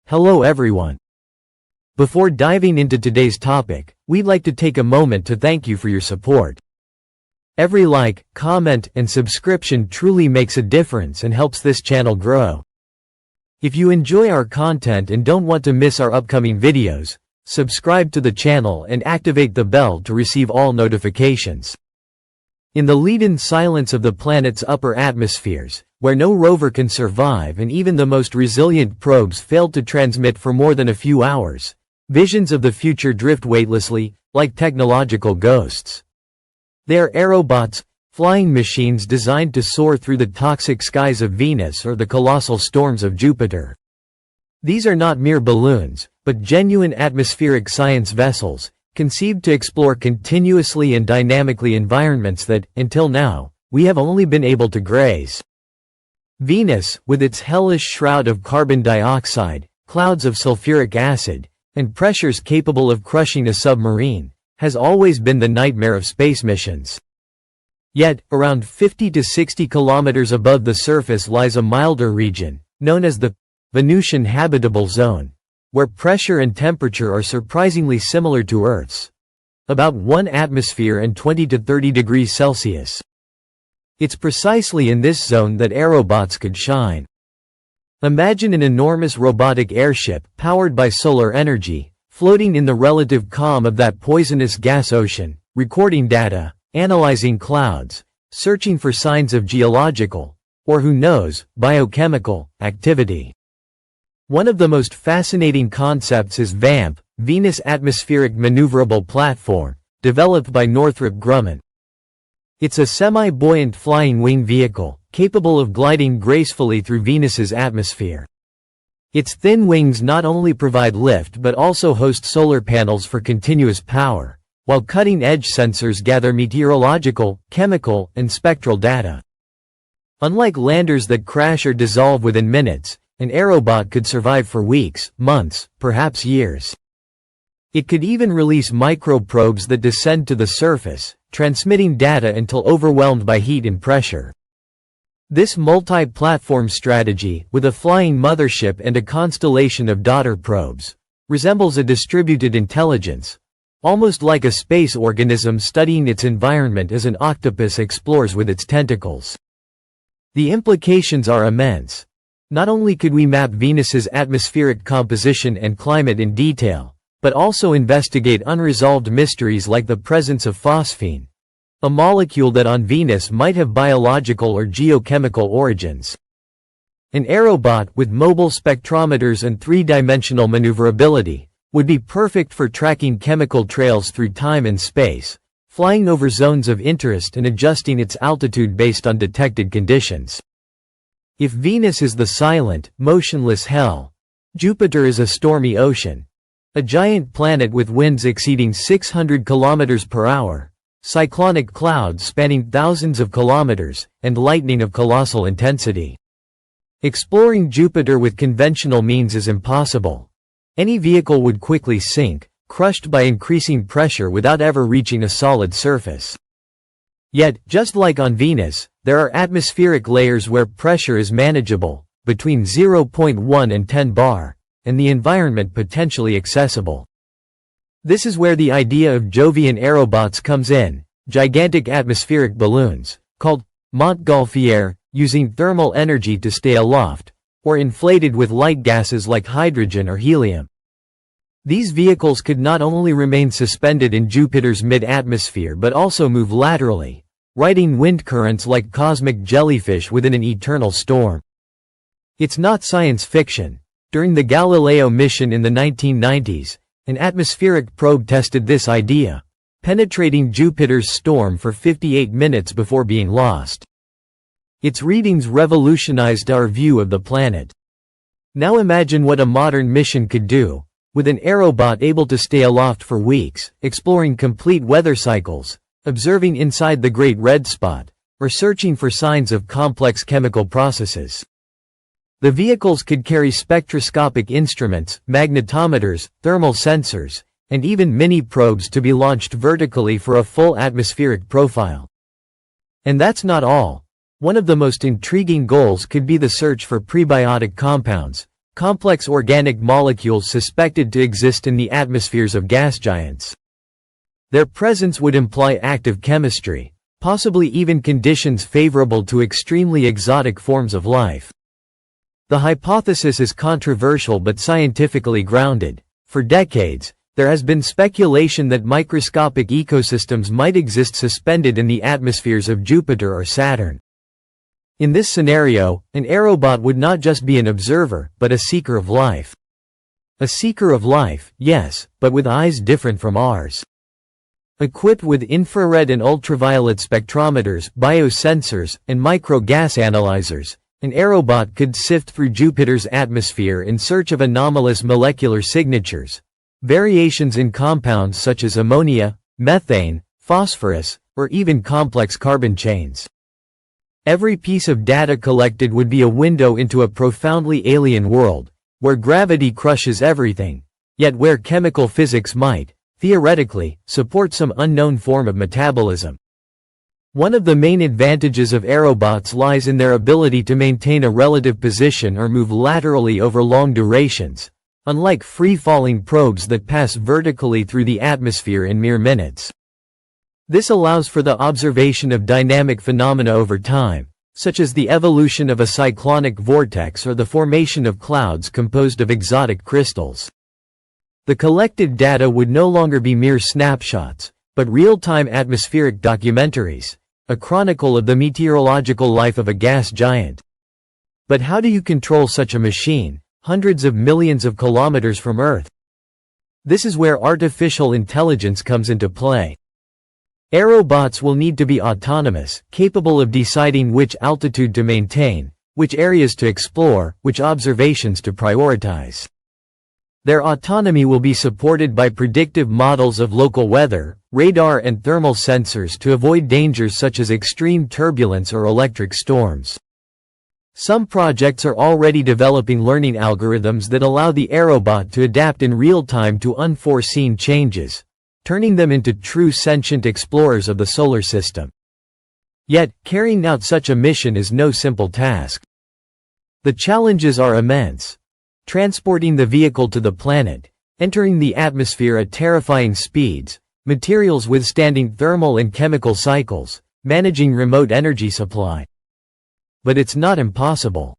Hello everyone. Before diving into today's topic, we'd like to take a moment to thank you for your support. Every like, comment, and subscription truly makes a difference and helps this channel grow. If you enjoy our content and don't want to miss our upcoming videos, subscribe to the channel and activate the bell to receive all notifications. In the leaden silence of the planet's upper atmospheres, where no rover can survive and even the most resilient probes failed to transmit for more than a few hours, visions of the future drift weightlessly, like technological ghosts. They are aerobots, flying machines designed to soar through the toxic skies of Venus or the colossal storms of Jupiter. These are not mere balloons, but genuine atmospheric science vessels, conceived to explore continuously and dynamically environments that, until now, we have only been able to graze. Venus, with its hellish shroud of carbon dioxide, clouds of sulfuric acid, and pressures capable of crushing a submarine, has always been the nightmare of space missions. Yet, around 50 to 60 kilometers above the surface lies a milder region, known as the Venusian habitable zone, where pressure and temperature are surprisingly similar to Earth's. About 1 atmosphere and 20 to 30 degrees Celsius. It's precisely in this zone that aerobots could shine. Imagine an enormous robotic airship powered by solar energy, floating in the relative calm of that poisonous gas ocean, recording data, analyzing clouds, searching for signs of geological, or who knows, biochemical, activity. One of the most fascinating concepts is VAMP, Venus Atmospheric Maneuverable Platform, developed by Northrop Grumman. It's a semi-buoyant flying wing vehicle, capable of gliding gracefully through Venus's atmosphere. Its thin wings not only provide lift but also host solar panels for continuous power, while cutting-edge sensors gather meteorological, chemical, and spectral data. Unlike landers that crash or dissolve within minutes, an aerobot could survive for weeks, months, perhaps years. It could even release microprobes that descend to the surface, transmitting data until overwhelmed by heat and pressure. This multi-platform strategy, with a flying mothership and a constellation of daughter probes, resembles a distributed intelligence, almost like a space organism studying its environment as an octopus explores with its tentacles. The implications are immense. Not only could we map Venus's atmospheric composition and climate in detail, but also investigate unresolved mysteries like the presence of phosphine, a molecule that on Venus might have biological or geochemical origins. An aerobot with mobile spectrometers and three-dimensional maneuverability would be perfect for tracking chemical trails through time and space, flying over zones of interest and adjusting its altitude based on detected conditions. If Venus is the silent, motionless hell, Jupiter is a stormy ocean. A giant planet with winds exceeding 600 kilometers per hour, cyclonic clouds spanning thousands of kilometers, and lightning of colossal intensity. Exploring Jupiter with conventional means is impossible. Any vehicle would quickly sink, crushed by increasing pressure without ever reaching a solid surface. Yet, just like on Venus, there are atmospheric layers where pressure is manageable, between 0.1 and 10 bar. And the environment potentially accessible. This is where the idea of Jovian aerobots comes in, gigantic atmospheric balloons, called Montgolfière, using thermal energy to stay aloft, or inflated with light gases like hydrogen or helium. These vehicles could not only remain suspended in Jupiter's mid-atmosphere but also move laterally, riding wind currents like cosmic jellyfish within an eternal storm. It's not science fiction. During the Galileo mission in the 1990s, an atmospheric probe tested this idea, penetrating Jupiter's storm for 58 minutes before being lost. Its readings revolutionized our view of the planet. Now imagine what a modern mission could do, with an aerobot able to stay aloft for weeks, exploring complete weather cycles, observing inside the Great Red Spot, or searching for signs of complex chemical processes. The vehicles could carry spectroscopic instruments, magnetometers, thermal sensors, and even mini-probes to be launched vertically for a full atmospheric profile. And that's not all. One of the most intriguing goals could be the search for prebiotic compounds, complex organic molecules suspected to exist in the atmospheres of gas giants. Their presence would imply active chemistry, possibly even conditions favorable to extremely exotic forms of life. The hypothesis is controversial but scientifically grounded. For decades, there has been speculation that microscopic ecosystems might exist suspended in the atmospheres of Jupiter or Saturn. In this scenario, an aerobot would not just be an observer, but a seeker of life. A seeker of life, yes, but with eyes different from ours. Equipped with infrared and ultraviolet spectrometers, biosensors, and micro-gas analyzers, an aerobot could sift through Jupiter's atmosphere in search of anomalous molecular signatures, variations in compounds such as ammonia, methane, phosphorus, or even complex carbon chains. Every piece of data collected would be a window into a profoundly alien world, where gravity crushes everything, yet where chemical physics might, theoretically, support some unknown form of metabolism. One of the main advantages of aerobots lies in their ability to maintain a relative position or move laterally over long durations, unlike free-falling probes that pass vertically through the atmosphere in mere minutes. This allows for the observation of dynamic phenomena over time, such as the evolution of a cyclonic vortex or the formation of clouds composed of exotic crystals. The collected data would no longer be mere snapshots, but real-time atmospheric documentaries, a chronicle of the meteorological life of a gas giant. But how do you control such a machine, hundreds of millions of kilometers from Earth? This is where artificial intelligence comes into play. Aerobots will need to be autonomous, capable of deciding which altitude to maintain, which areas to explore, which observations to prioritize. Their autonomy will be supported by predictive models of local weather, radar and thermal sensors to avoid dangers such as extreme turbulence or electric storms. Some projects are already developing learning algorithms that allow the aerobot to adapt in real time to unforeseen changes, turning them into true sentient explorers of the solar system. Yet, carrying out such a mission is no simple task. The challenges are immense. Transporting the vehicle to the planet, entering the atmosphere at terrifying speeds, materials withstanding thermal and chemical cycles, managing remote energy supply. But it's not impossible.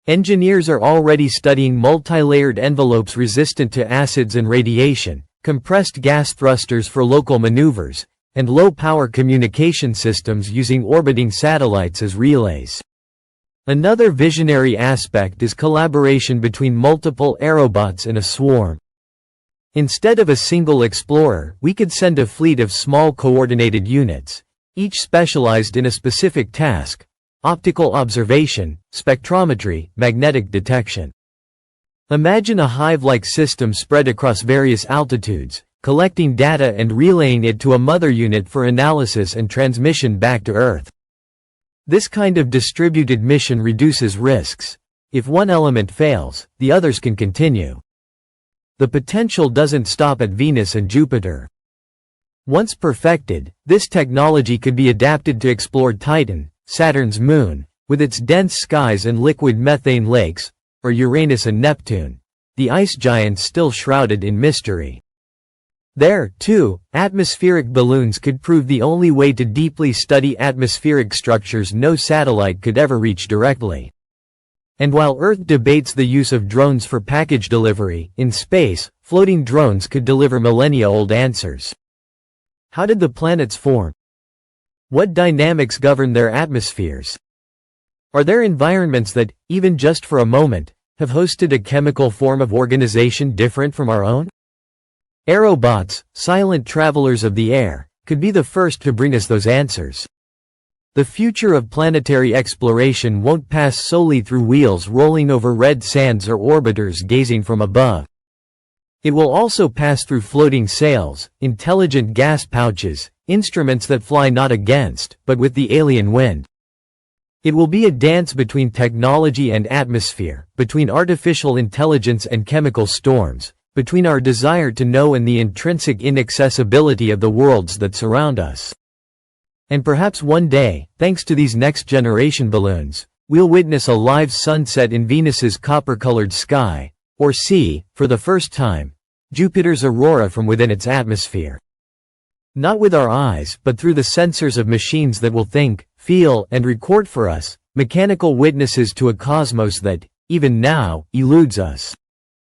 Engineers are already studying multi-layered envelopes resistant to acids and radiation, compressed gas thrusters for local maneuvers, and low-power communication systems using orbiting satellites as relays. Another visionary aspect is collaboration between multiple aerobots in a swarm. Instead of a single explorer, we could send a fleet of small coordinated units, each specialized in a specific task: optical observation, spectrometry, magnetic detection. Imagine a hive-like system spread across various altitudes, collecting data and relaying it to a mother unit for analysis and transmission back to Earth. This kind of distributed mission reduces risks. If one element fails, the others can continue. The potential doesn't stop at Venus and Jupiter. Once perfected, this technology could be adapted to explore Titan, Saturn's moon, with its dense skies and liquid methane lakes, or Uranus and Neptune, the ice giants still shrouded in mystery. There, too, atmospheric balloons could prove the only way to deeply study atmospheric structures no satellite could ever reach directly. And while Earth debates the use of drones for package delivery, in space, floating drones could deliver millennia-old answers. How did the planets form? What dynamics govern their atmospheres? Are there environments that, even just for a moment, have hosted a chemical form of organization different from our own? Aerobots, silent travelers of the air, could be the first to bring us those answers. The future of planetary exploration won't pass solely through wheels rolling over red sands or orbiters gazing from above. It will also pass through floating sails, intelligent gas pouches, instruments that fly not against, but with the alien wind. It will be a dance between technology and atmosphere, between artificial intelligence and chemical storms, between our desire to know and the intrinsic inaccessibility of the worlds that surround us. And perhaps one day, thanks to these next-generation balloons, We'll witness a live sunset in Venus's copper-colored sky, or see, for the first time, Jupiter's aurora from within its atmosphere. Not with our eyes, but through the sensors of machines that will think, feel, and record for us, mechanical witnesses to a cosmos that, even now, eludes us.